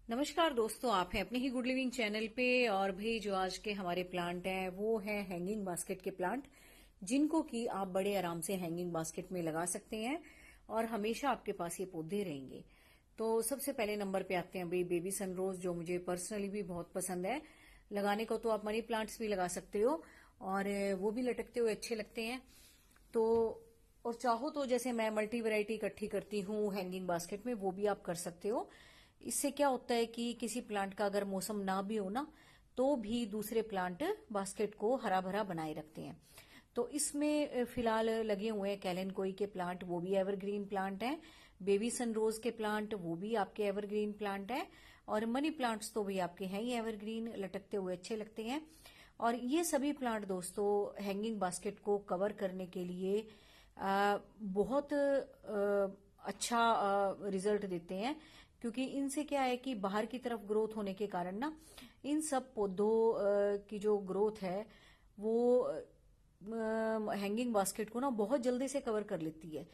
नमस्कार दोस्तों, आप हैं अपने ही गुड लिविंग चैनल पे। और भी जो आज के हमारे प्लांट हैं वो हैं हैंगिंग बास्केट के प्लांट, जिनको कि आप बड़े आराम से हैंगिंग बास्केट में लगा सकते हैं और हमेशा आपके पास ये पौधे रहेंगे। तो सबसे पहले नंबर पे आते हैं भाई बेबी सनरोज, जो मुझे पर्सनली भी बहुत पसंद है। लगाने को तो आप मनी प्लांट्स भी लगा सकते हो और वो भी लटकते हुए अच्छे लगते हैं। तो और चाहो तो जैसे मैं मल्टी वैरायटी इकट्ठी करती हूँ हैंगिंग बास्केट में, वो भी आप कर सकते हो। इससे क्या होता है कि किसी प्लांट का अगर मौसम ना भी हो ना, तो भी दूसरे प्लांट बास्केट को हरा भरा बनाए रखते हैं। तो इसमें फिलहाल लगे हुए हैं कैलेनकोई के प्लांट, वो भी एवरग्रीन प्लांट हैं। बेबी सनरोज के प्लांट, वो भी आपके एवरग्रीन प्लांट हैं। और मनी प्लांट्स तो भी आपके हैं ही एवरग्रीन, लटकते हुए अच्छे लगते हैं। और ये सभी प्लांट दोस्तों हैंगिंग बास्केट को कवर करने के लिए बहुत अच्छा रिजल्ट देते हैं। क्योंकि इनसे क्या है कि बाहर की तरफ ग्रोथ होने के कारण ना, इन सब पौधों की जो ग्रोथ है वो हैंगिंग बास्केट को ना बहुत जल्दी से कवर कर लेती है।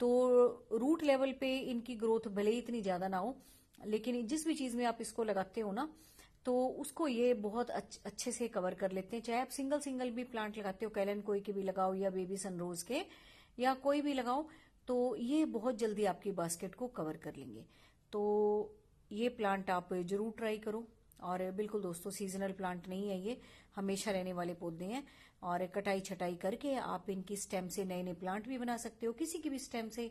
तो रूट लेवल पे इनकी ग्रोथ भले ही इतनी ज्यादा ना हो, लेकिन जिस भी चीज में आप इसको लगाते हो ना, तो उसको ये बहुत अच्छे से कवर कर लेते हैं। चाहे आप सिंगल सिंगल भी प्लांट लगाते हो, कैलन कोई के भी लगाओ या बेबी सनरोज के या कोई भी लगाओ, तो ये बहुत जल्दी आपकी बास्केट को कवर कर लेंगे। तो ये प्लांट आप जरूर ट्राई करो। और बिल्कुल दोस्तों सीजनल प्लांट नहीं है, ये हमेशा रहने वाले पौधे हैं। और कटाई छटाई करके आप इनकी स्टेम से नए नए प्लांट भी बना सकते हो। किसी की भी स्टेम से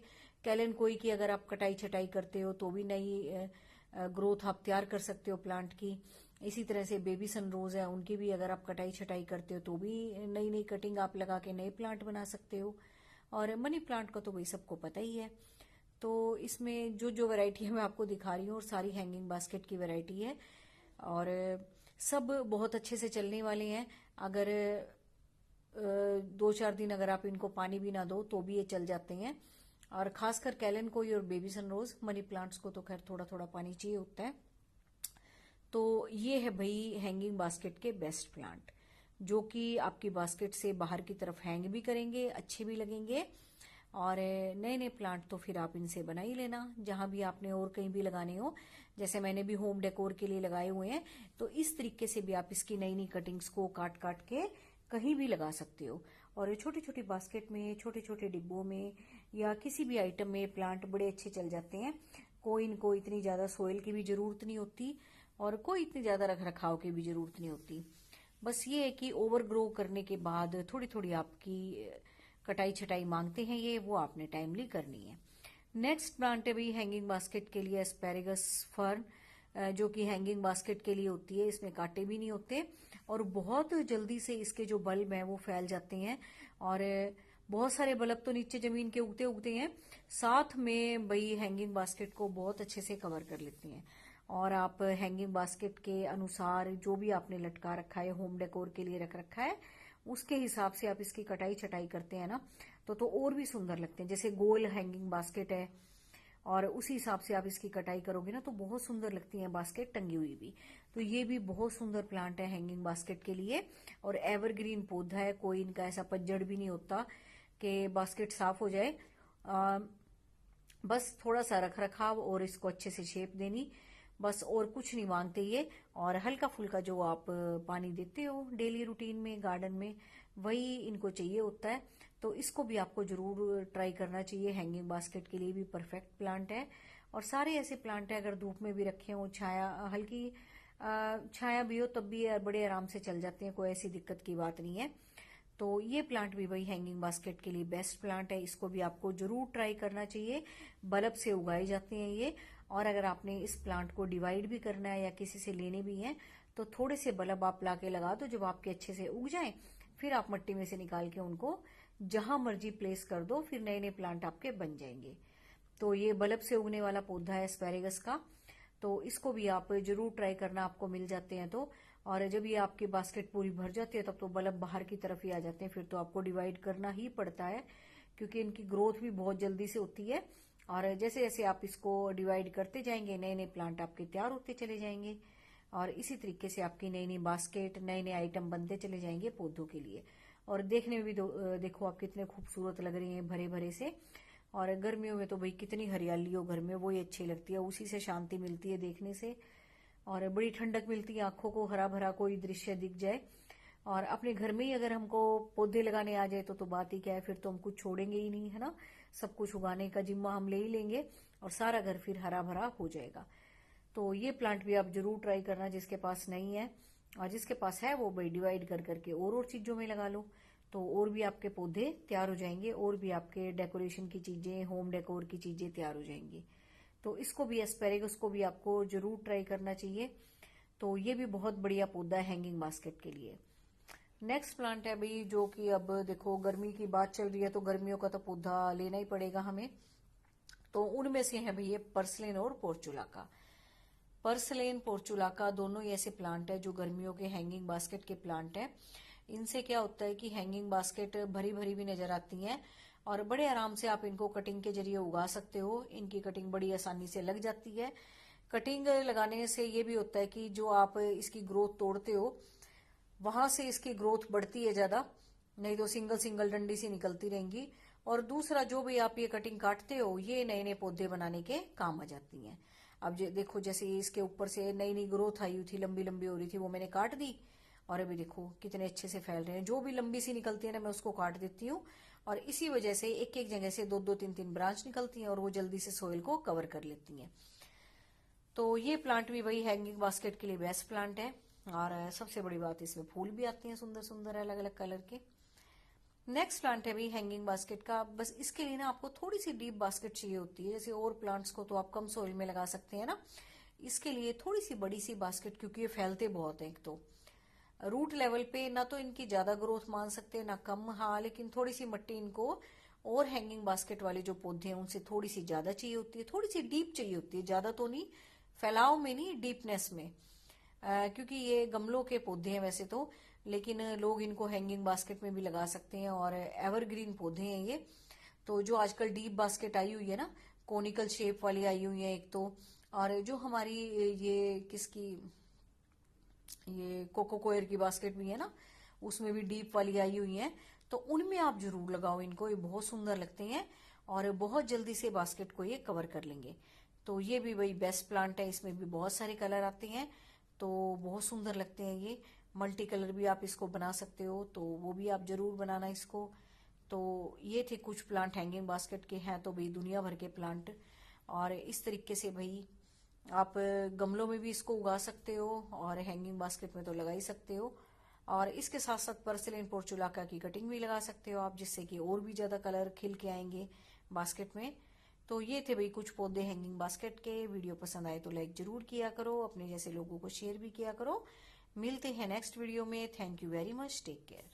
कैलन कोई की अगर आप कटाई छटाई करते हो तो भी नई ग्रोथ आप तैयार कर सकते हो प्लांट की। इसी तरह से बेबी सनरोज है, उनकी भी अगर आप कटाई छटाई करते हो तो भी नई नई कटिंग आप लगा के नए प्लांट बना सकते हो। और मनी प्लांट का तो भाई सबको पता ही है। तो इसमें जो जो वैरायटी है मैं आपको दिखा रही हूँ, और सारी हैंगिंग बास्केट की वैरायटी है। और सब बहुत अच्छे से चलने वाले हैं। अगर 2-4 दिन अगर आप इनको पानी भी ना दो तो भी ये चल जाते हैं। और खासकर कैलन कोई और बेबी सनरोज, मनी प्लांट्स को तो खैर थोड़ा थोड़ा पानी चाहिए होता है। तो ये है भाई हैंगिंग बास्केट के बेस्ट प्लांट, जो कि आपकी बास्केट से बाहर की तरफ हैंग भी करेंगे, अच्छे भी लगेंगे। और नए नए प्लांट तो फिर आप इनसे बना ही लेना, जहां भी आपने और कहीं भी लगाने हो। जैसे मैंने भी होम डेकोर के लिए लगाए हुए हैं, तो इस तरीके से भी आप इसकी नई नई कटिंग्स को काट काट के कहीं भी लगा सकते हो। और छोटी छोटी बास्केट में, छोटे छोटे डिब्बों में या किसी भी आइटम में प्लांट बड़े अच्छे चल जाते हैं। कोई इनको इतनी ज्यादा सोइल की भी जरूरत नहीं होती और कोई इतनी ज्यादा रख रखाव की भी जरूरत नहीं होती। बस ये है कि ओवर ग्रो करने के बाद थोड़ी थोड़ी आपकी कटाई छटाई मांगते हैं ये, वो आपने टाइमली करनी है। नेक्स्ट प्लांट है भाई हैंगिंग बास्केट के लिए एस्पेरेगस फर्न, जो कि हैंगिंग बास्केट के लिए होती है। इसमें कांटे भी नहीं होते और बहुत जल्दी से इसके जो बल्ब हैं वो फैल जाते हैं। और बहुत सारे बल्ब तो नीचे जमीन के उगते उगते हैं, साथ में भाई हैंगिंग बास्केट को बहुत अच्छे से कवर कर लेते हैं। और आप हैंगिंग बास्केट के अनुसार जो भी आपने लटका रखा है, होम डेकोर के लिए रख रखा है, उसके हिसाब से आप इसकी कटाई छटाई करते हैं ना, तो और भी सुंदर लगते हैं। जैसे गोल हैंगिंग बास्केट है और उसी हिसाब से आप इसकी कटाई करोगे ना, तो बहुत सुंदर लगती है बास्केट टंगी हुई भी। तो ये भी बहुत सुंदर प्लांट है हैंगिंग बास्केट के लिए। और एवरग्रीन पौधा है, कोई इनका ऐसा पतझड़ भी नहीं होता कि बास्केट साफ हो जाए। बस थोड़ा सा रख रखाव और इसको अच्छे से शेप देनी, बस और कुछ नहीं मांगते ये। और हल्का फुल्का जो आप पानी देते हो डेली रूटीन में गार्डन में, वही इनको चाहिए होता है। तो इसको भी आपको जरूर ट्राई करना चाहिए, हैंगिंग बास्केट के लिए भी परफेक्ट प्लांट है। और सारे ऐसे प्लांट है अगर धूप में भी रखे हो, छाया हल्की छाया भी हो तब भी बड़े आराम से चल जाते हैं, कोई ऐसी दिक्कत की बात नहीं है। तो ये प्लांट भी वही हैंगिंग बास्केट के लिए बेस्ट प्लांट है, इसको भी आपको जरूर ट्राई करना चाहिए। बल्ब से उगाए जाते हैं ये। और अगर आपने इस प्लांट को डिवाइड भी करना है या किसी से लेने भी हैं, तो थोड़े से बल्ब आप लाके लगा दो, जब आपके अच्छे से उग जाएं फिर आप मट्टी में से निकाल के उनको जहां मर्जी प्लेस कर दो, फिर नए नए प्लांट आपके बन जाएंगे। तो ये बल्ब से उगने वाला पौधा है एस्पेरेगस का, तो इसको भी आप जरूर ट्राई करना, आपको मिल जाते हैं तो। और जब ये आपकी बास्केट पूरी भर जाती है तब तो बल्ब बाहर की तरफ ही आ जाते हैं, फिर तो आपको डिवाइड करना ही पड़ता है, क्योंकि इनकी ग्रोथ भी बहुत जल्दी से होती है। और जैसे जैसे आप इसको डिवाइड करते जाएंगे, नए नए प्लांट आपके तैयार होते चले जाएंगे। और इसी तरीके से आपकी नई नई बास्केट, नए नए आइटम बनते चले जाएंगे पौधों के लिए। और देखने में भी देखो आप कितने खूबसूरत लग रहे हैं, भरे भरे से। और गर्मियों में तो भाई कितनी हरियाली हो घर में वो ही अच्छी लगती है, उसी से शांति मिलती है देखने से, और बड़ी ठंडक मिलती है, आंखों को हरा भरा कोई दृश्य दिख जाए। और अपने घर में ही अगर हमको पौधे लगाने आ जाए तो बात ही क्या है, फिर तो हम कुछ छोड़ेंगे ही नहीं, है ना। सब कुछ उगाने का जिम्मा हम ले ही लेंगे और सारा घर फिर हरा भरा हो जाएगा। तो ये प्लांट भी आप जरूर ट्राई करना, जिसके पास नहीं है, और जिसके पास है वो भाई डिवाइड कर करके और चीजों में लगा लो, तो और भी आपके पौधे तैयार हो जाएंगे, और भी आपके डेकोरेशन की चीजें, होम डेकोर की चीजें तैयार हो जाएंगी। तो इसको भी, एस्पेरेगस को भी आपको जरूर ट्राई करना चाहिए। तो ये भी बहुत बढ़िया पौधा है हैंगिंग बास्केट के लिए। नेक्स्ट प्लांट है भाई, जो कि अब देखो गर्मी की बात चल रही है तो गर्मियों का तो पौधा लेना ही पड़ेगा हमें। तो उनमें से है भाई ये पर्सलेन और पोर्चुलाका। पर्सलेन, पोर्चुलाका दोनों ही ऐसे प्लांट है जो गर्मियों के हैंगिंग बास्केट के प्लांट है। इनसे क्या होता है कि हैंगिंग बास्केट भरी भरी भी नजर आती हैं, और बड़े आराम से आप इनको कटिंग के जरिए उगा सकते हो। इनकी कटिंग बड़ी आसानी से लग जाती है। कटिंग लगाने से ये भी होता है कि जो आप इसकी ग्रोथ तोड़ते हो वहां से इसकी ग्रोथ बढ़ती है ज्यादा, नहीं तो सिंगल सिंगल डंडी सी निकलती रहेंगी। और दूसरा, जो भी आप ये कटिंग काटते हो ये नए नए पौधे बनाने के काम आ जाती हैं। अब देखो, जैसे इसके ऊपर से नई नई ग्रोथ आई हुई थी, लंबी लंबी हो रही थी, वो मैंने काट दी, और अभी देखो कितने अच्छे से फैल रहे हैं। जो भी लंबी सी निकलती है ना, मैं उसको काट देती हूँ, और इसी वजह से एक एक जगह से दो दो तीन तीन ब्रांच निकलती हैं, और वो जल्दी से सोइल को कवर कर लेती हैं। तो ये प्लांट भी वही हैंगिंग बास्केट के लिए बेस्ट प्लांट है। और सबसे बड़ी बात, इसमें फूल भी आते हैं सुंदर सुंदर अलग अलग कलर के। नेक्स्ट प्लांट है भाई हैंगिंग बास्केट का। बस इसके लिए ना आपको थोड़ी सी डीप बास्केट चाहिए होती है। जैसे और प्लांट्स को तो आप कम सोइल में लगा सकते हैं ना, इसके लिए थोड़ी सी बड़ी सी बास्केट, क्योंकि ये फैलते बहुत हैं। एक तो रूट लेवल पे ना तो इनकी ज्यादा ग्रोथ मान सकते ना कम, हाँ, लेकिन थोड़ी सी मिट्टी इनको और हैंगिंग बास्केट वाले जो पौधे हैं उनसे थोड़ी सी ज्यादा चाहिए होती है, थोड़ी सी डीप चाहिए होती है, ज्यादा तो नहीं, फैलाव में नहीं, डीपनेस में। क्योंकि ये गमलों के पौधे हैं वैसे तो, लेकिन लोग इनको हैंगिंग बास्केट में भी लगा सकते हैं, और एवरग्रीन पौधे हैं ये। तो जो आजकल डीप बास्केट आई हुई है ना, कोनिकल शेप वाली आई हुई है एक तो, और जो हमारी ये किसकी, ये कोकोकोयर की बास्केट भी है ना, उसमें भी डीप वाली आई हुई है। तो उनमें आप जरूर लगाओ इनको, ये बहुत सुंदर लगते हैं, और बहुत जल्दी से बास्केट को ये कवर कर लेंगे। तो ये भी वही बेस्ट प्लांट है, इसमें भी बहुत सारे कलर आते हैं, तो बहुत सुंदर लगते हैं ये। मल्टी कलर भी आप इसको बना सकते हो, तो वो भी आप जरूर बनाना इसको। तो ये थे कुछ प्लांट हैंगिंग बास्केट के, हैं तो भाई दुनिया भर के प्लांट। और इस तरीके से भाई आप गमलों में भी इसको उगा सकते हो, और हैंगिंग बास्केट में तो लगा ही सकते हो। और इसके साथ साथ पर्सिलेन पोर्चुलाका की कटिंग भी लगा सकते हो आप, जिससे कि और भी ज्यादा कलर खिल के आएंगे बास्केट में। तो ये थे भाई कुछ पौधे हैंगिंग बास्केट के। वीडियो पसंद आए तो लाइक जरूर किया करो, अपने जैसे लोगों को शेयर भी किया करो। मिलते हैं नेक्स्ट वीडियो में। Thank you very much, take care.